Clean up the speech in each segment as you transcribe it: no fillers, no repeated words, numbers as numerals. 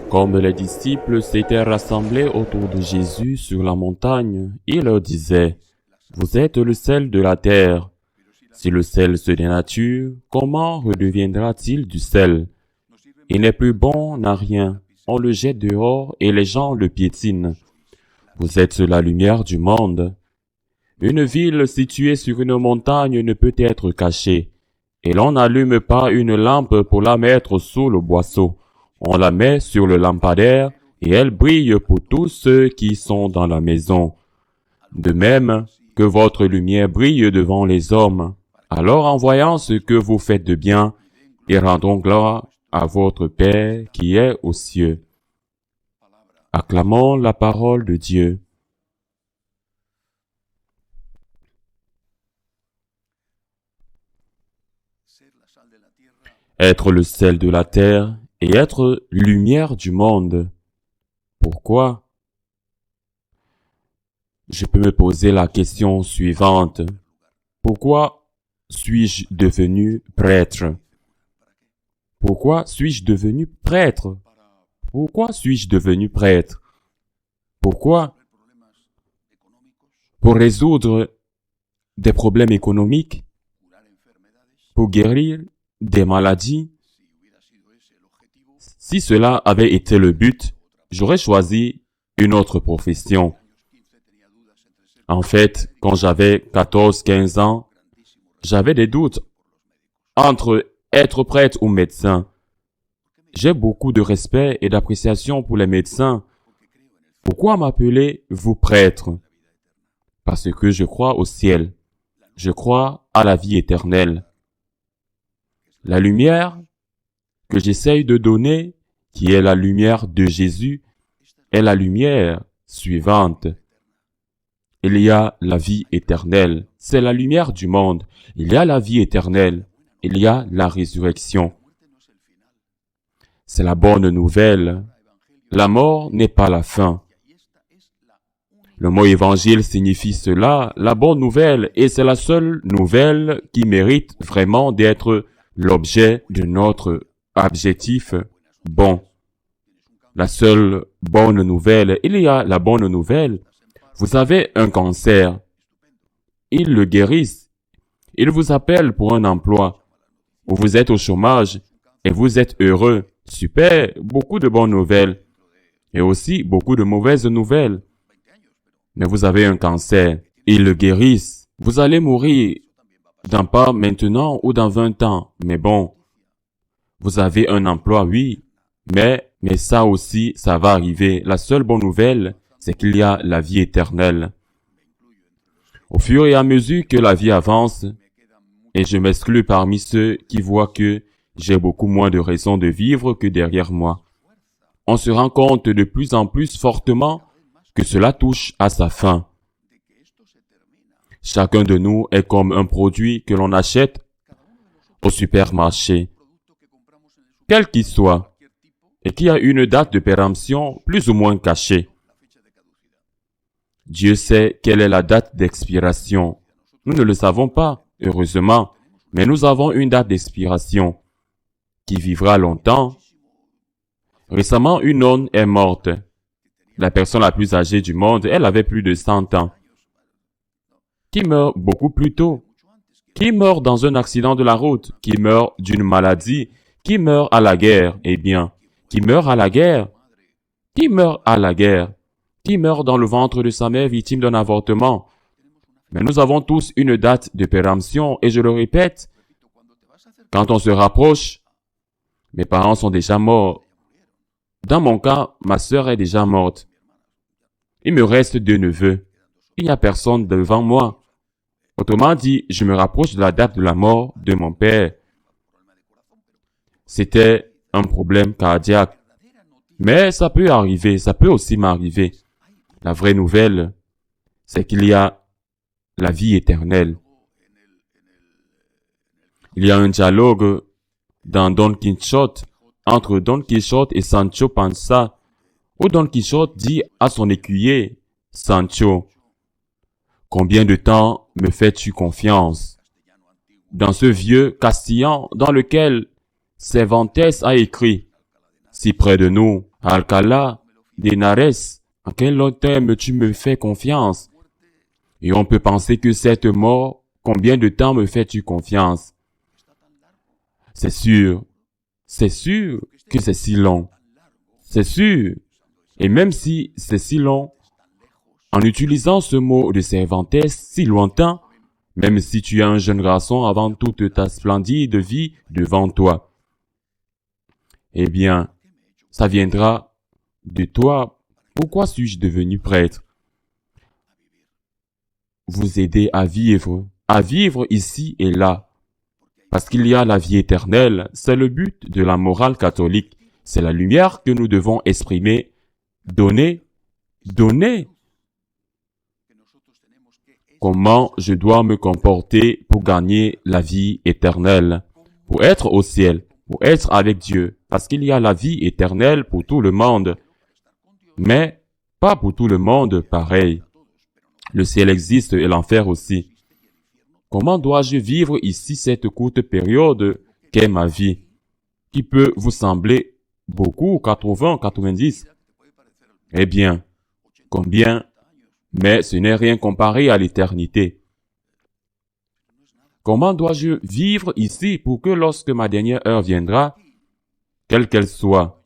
Comme les disciples s'étaient rassemblés autour de Jésus sur la montagne, il leur disait, « Vous êtes le sel de la terre. Si le sel se dénature, comment redeviendra-t-il du sel? Il n'est plus bon à rien. On le jette dehors et les gens le piétinent. Vous êtes la lumière du monde. Une ville située sur une montagne ne peut être cachée, et l'on n'allume pas une lampe pour la mettre sous le boisseau. On la met sur le lampadaire et elle brille pour tous ceux qui sont dans la maison. De même que votre lumière brille devant les hommes, alors en voyant ce que vous faites de bien, ils rendront gloire à votre Père qui est aux cieux. » Acclamons la parole de Dieu. Être le sel de la terre et être lumière du monde. Pourquoi? Je peux me poser la question suivante. Pourquoi suis-je devenu prêtre? Pourquoi suis-je devenu prêtre? Pourquoi suis-je devenu prêtre? Pourquoi? Pour résoudre des problèmes économiques, pour guérir des maladies. Si cela avait été le but, j'aurais choisi une autre profession. En fait, quand j'avais 14-15 ans, j'avais des doutes entre être prêtre ou médecin. J'ai beaucoup de respect et d'appréciation pour les médecins. Pourquoi m'appeler vous prêtre? Parce que je crois au ciel. Je crois à la vie éternelle. La lumière que j'essaye de donner, qui est la lumière de Jésus, est la lumière suivante. Il y a la vie éternelle. C'est la lumière du monde. Il y a la vie éternelle. Il y a la résurrection. C'est la bonne nouvelle. La mort n'est pas la fin. Le mot évangile signifie cela, la bonne nouvelle, et c'est la seule nouvelle qui mérite vraiment d'être l'objet de notre adjectif bon. La seule bonne nouvelle, il y a la bonne nouvelle. Vous avez un cancer. Ils le guérissent. Ils vous appellent pour un emploi. Ou vous êtes au chômage et vous êtes heureux. Super, beaucoup de bonnes nouvelles. Et aussi beaucoup de mauvaises nouvelles. Mais vous avez un cancer. Ils le guérissent. Vous allez mourir. Dans pas maintenant ou dans 20 ans. Mais bon, vous avez un emploi, oui. Mais ça aussi, ça va arriver. La seule bonne nouvelle, c'est qu'il y a la vie éternelle. Au fur et à mesure que la vie avance, et je m'exclus parmi ceux qui voient que j'ai beaucoup moins de raisons de vivre que derrière moi, on se rend compte de plus en plus fortement que cela touche à sa fin. Chacun de nous est comme un produit que l'on achète au supermarché, quel qu'il soit, et qui a une date de péremption plus ou moins cachée. Dieu sait quelle est la date d'expiration. Nous ne le savons pas, heureusement, mais nous avons une date d'expiration qui vivra longtemps. Récemment, une nonne est morte. La personne la plus âgée du monde, elle avait plus de 100 ans. Qui meurt beaucoup plus tôt? Qui meurt dans un accident de la route? Qui meurt d'une maladie? Qui meurt à la guerre? Eh bien, qui meurt à la guerre? Qui meurt à la guerre? Qui meurt dans le ventre de sa mère victime d'un avortement? Mais nous avons tous une date de péremption et je le répète, quand on se rapproche, mes parents sont déjà morts. Dans mon cas, ma sœur est déjà morte. Il me reste 2 neveux. Il n'y a personne devant moi. Autrement dit, je me rapproche de la date de la mort de mon père. C'était un problème cardiaque. Mais ça peut arriver, ça peut aussi m'arriver. La vraie nouvelle, c'est qu'il y a la vie éternelle. Il y a un dialogue dans Don Quichotte entre Don Quichotte et Sancho Panza, où Don Quichotte dit à son écuyer, Sancho, combien de temps me fais-tu confiance? Dans ce vieux castillan dans lequel Cervantes a écrit, si près de nous, Alcalá de Henares, à quel terme tu me fais confiance? Et on peut penser que cette mort, combien de temps me fais-tu confiance? C'est sûr que c'est si long. C'est sûr. Et même si c'est si long, en utilisant ce mot de Cervantes si lointain, même si tu es un jeune garçon avant toute ta splendide vie devant toi, eh bien, ça viendra de toi. Pourquoi suis-je devenu prêtre? Vous aider à vivre ici et là. Parce qu'il y a la vie éternelle, c'est le but de la morale catholique. C'est la lumière que nous devons exprimer, donner. Comment je dois me comporter pour gagner la vie éternelle, pour être au ciel, pour être avec Dieu, parce qu'il y a la vie éternelle pour tout le monde, mais pas pour tout le monde pareil. Le ciel existe et l'enfer aussi. Comment dois-je vivre ici cette courte période qu'est ma vie, qui peut vous sembler beaucoup, 80, 90? Eh bien, combien? Mais ce n'est rien comparé à l'éternité. Comment dois-je vivre ici pour que lorsque ma dernière heure viendra, quelle qu'elle soit,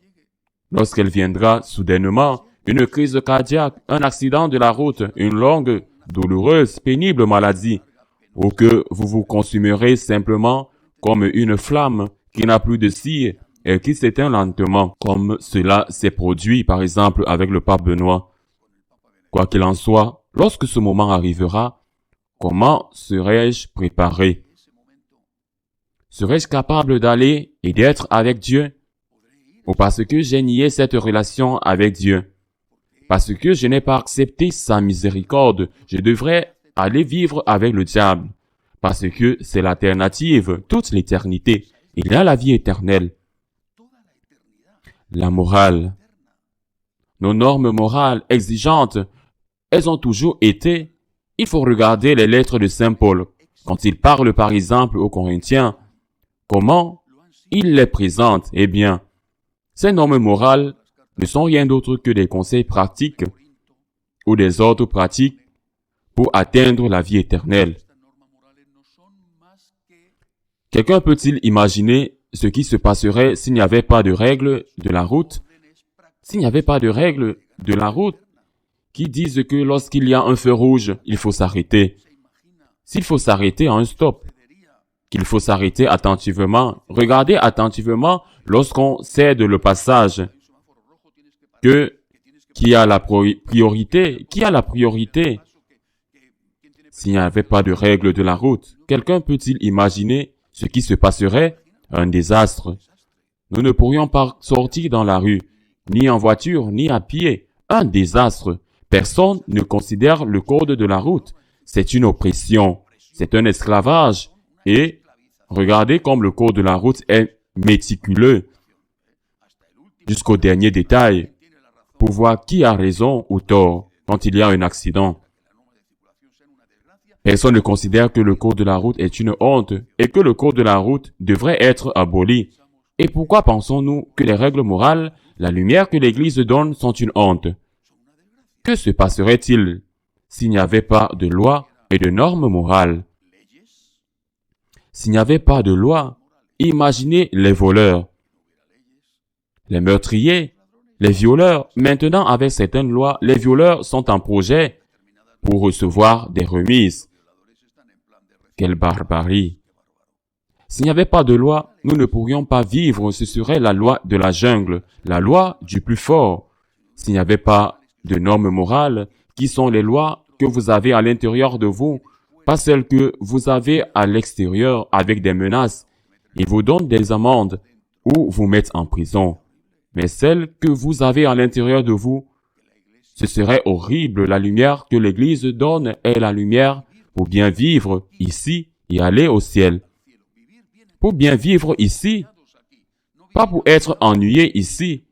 lorsqu'elle viendra soudainement, une crise cardiaque, un accident de la route, une longue, douloureuse, pénible maladie, ou que vous vous consumerez simplement comme une flamme qui n'a plus de cire et qui s'éteint lentement, comme cela s'est produit par exemple avec le pape Benoît. Quoi qu'il en soit, lorsque ce moment arrivera, comment serais-je préparé? Serais-je capable d'aller et d'être avec Dieu? Ou parce que j'ai nié cette relation avec Dieu? Parce que je n'ai pas accepté sa miséricorde, je devrais aller vivre avec le diable. Parce que c'est l'alternative, toute l'éternité. Il y a la vie éternelle. La morale. Nos normes morales exigeantes, elles ont toujours été. Il faut regarder les lettres de Saint Paul. Quand il parle par exemple aux Corinthiens, comment il les présente? Eh bien, ces normes morales ne sont rien d'autre que des conseils pratiques ou des ordres pratiques pour atteindre la vie éternelle. Quelqu'un peut-il imaginer ce qui se passerait s'il n'y avait pas de règles de la route? S'il n'y avait pas de règles de la route qui disent que lorsqu'il y a un feu rouge, il faut s'arrêter. S'il faut s'arrêter à un stop, qu'il faut s'arrêter attentivement, regarder attentivement lorsqu'on cède le passage, qui a la priorité? S'il n'y avait pas de règles de la route, quelqu'un peut-il imaginer ce qui se passerait? Un désastre. Nous ne pourrions pas sortir dans la rue, ni en voiture, ni à pied. Un désastre. Personne ne considère le code de la route. C'est une oppression. C'est un esclavage. Et regardez comme le code de la route est méticuleux jusqu'au dernier détail pour voir qui a raison ou tort quand il y a un accident. Personne ne considère que le code de la route est une honte et que le code de la route devrait être aboli. Et pourquoi pensons-nous que les règles morales, la lumière que l'Église donne, sont une honte? Que se passerait-il s'il n'y avait pas de loi et de normes morales? S'il n'y avait pas de loi, imaginez les voleurs, les meurtriers, les violeurs. Maintenant, avec certaines lois, les violeurs sont en projet pour recevoir des remises. Quelle barbarie! S'il n'y avait pas de loi, nous ne pourrions pas vivre. Ce serait la loi de la jungle, la loi du plus fort. S'il n'y avait pas de normes morales, qui sont les lois que vous avez à l'intérieur de vous, pas celles que vous avez à l'extérieur avec des menaces. Ils vous donnent des amendes ou vous mettent en prison. Mais celles que vous avez à l'intérieur de vous, ce serait horrible. La lumière que l'Église donne est la lumière pour bien vivre ici et aller au ciel. Pour bien vivre ici, pas pour être ennuyé ici,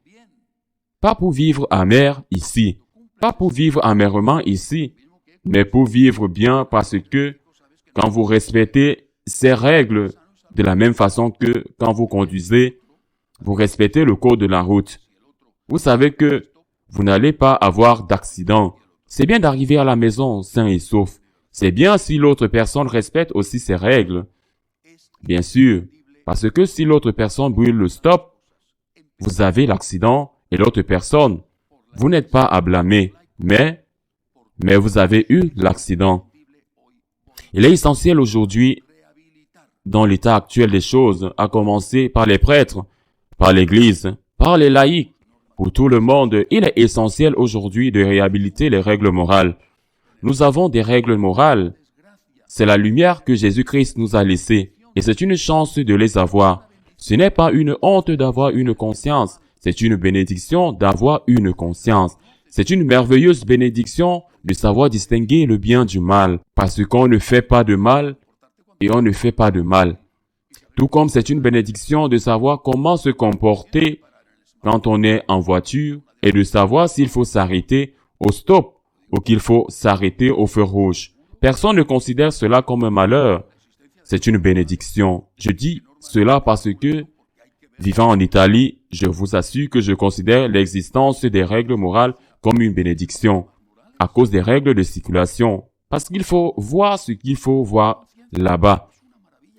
pas pour vivre amer ici, pas pour vivre amèrement ici, mais pour vivre bien parce que quand vous respectez ces règles de la même façon que quand vous conduisez, vous respectez le code de la route. Vous savez que vous n'allez pas avoir d'accident. C'est bien d'arriver à la maison sain et sauf. C'est bien si l'autre personne respecte aussi ces règles. Bien sûr, parce que si l'autre personne brûle le stop, vous avez l'accident et l'autre personne, vous n'êtes pas à blâmer, mais vous avez eu l'accident. Il est essentiel aujourd'hui, dans l'état actuel des choses, à commencer par les prêtres, par l'Église, par les laïcs, pour tout le monde, il est essentiel aujourd'hui de réhabiliter les règles morales. Nous avons des règles morales. C'est la lumière que Jésus-Christ nous a laissée, et c'est une chance de les avoir. Ce n'est pas une honte d'avoir une conscience, c'est une bénédiction d'avoir une conscience. C'est une merveilleuse bénédiction de savoir distinguer le bien du mal, parce qu'on ne fait pas de mal et on ne fait pas de mal. Tout comme c'est une bénédiction de savoir comment se comporter quand on est en voiture et de savoir s'il faut s'arrêter au stop ou qu'il faut s'arrêter au feu rouge. Personne ne considère cela comme un malheur. C'est une bénédiction. Je dis cela parce que, vivant en Italie, je vous assure que je considère l'existence des règles morales comme une bénédiction, à cause des règles de circulation, parce qu'il faut voir ce qu'il faut voir là-bas.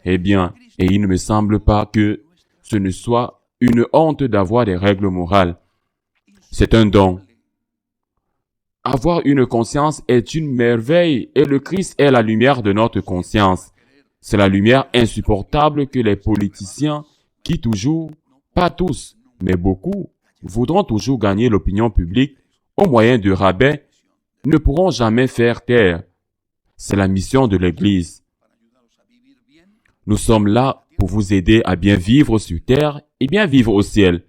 Eh bien, et il ne me semble pas que ce ne soit une honte d'avoir des règles morales. C'est un don. Avoir une conscience est une merveille et le Christ est la lumière de notre conscience. C'est la lumière insupportable que les politiciens, qui toujours, pas tous, mais beaucoup, voudront toujours gagner l'opinion publique au moyen de rabais, ne pourront jamais faire taire. C'est la mission de l'Église. Nous sommes là pour vous aider à bien vivre sur terre et bien vivre au ciel.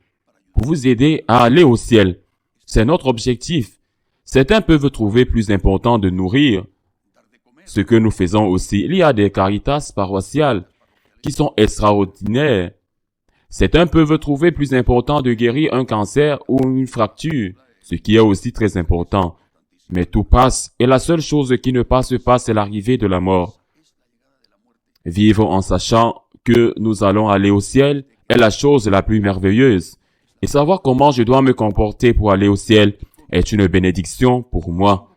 Pour vous aider à aller au ciel. C'est notre objectif. Certains peuvent trouver plus important de nourrir. Ce que nous faisons aussi, il y a des caritas paroissiales qui sont extraordinaires. Certains peuvent trouver plus important de guérir un cancer ou une fracture, ce qui est aussi très important. Mais tout passe, et la seule chose qui ne passe pas, c'est l'arrivée de la mort. Vivre en sachant que nous allons aller au ciel est la chose la plus merveilleuse. Et savoir comment je dois me comporter pour aller au ciel est une bénédiction pour moi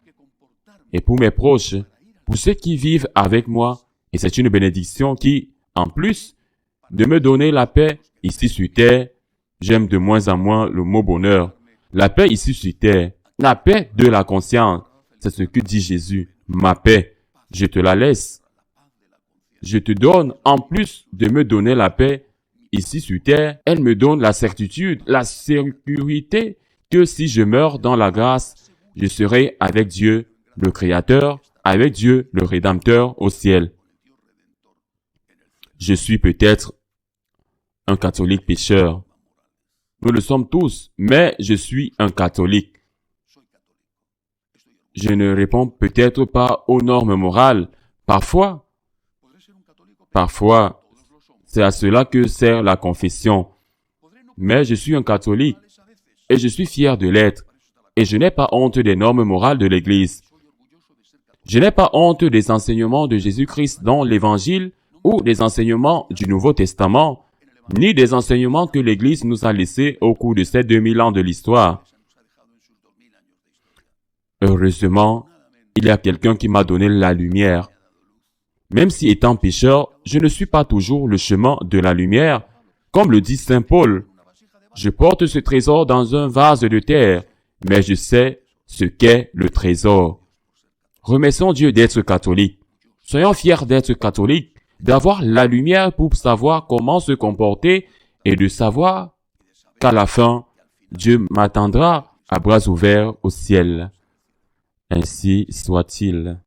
et pour mes proches, pour ceux qui vivent avec moi. Et c'est une bénédiction qui, en plus de me donner la paix ici sur terre, j'aime de moins en moins le mot bonheur. La paix ici sur terre, la paix de la conscience, c'est ce que dit Jésus. Ma paix, je te la laisse. Je te donne, en plus de me donner la paix ici sur terre, elle me donne la certitude, la sécurité que si je meurs dans la grâce, je serai avec Dieu, le Créateur, avec Dieu, le Rédempteur, au ciel. Je suis peut-être un catholique pécheur. Nous le sommes tous, mais je suis un catholique. Je ne réponds peut-être pas aux normes morales. Parfois, c'est à cela que sert la confession. Mais je suis un catholique et je suis fier de l'être. Et je n'ai pas honte des normes morales de l'Église. Je n'ai pas honte des enseignements de Jésus-Christ dans l'Évangile ou des enseignements du Nouveau Testament, ni des enseignements que l'Église nous a laissés au cours de ces 2000 ans de l'histoire. Heureusement, il y a quelqu'un qui m'a donné la lumière. Même si étant pécheur, je ne suis pas toujours le chemin de la lumière. Comme le dit Saint Paul, je porte ce trésor dans un vase de terre, mais je sais ce qu'est le trésor. Remercions Dieu d'être catholique. Soyons fiers d'être catholiques, d'avoir la lumière pour savoir comment se comporter et de savoir qu'à la fin, Dieu m'attendra à bras ouverts au ciel. Ainsi soit-il.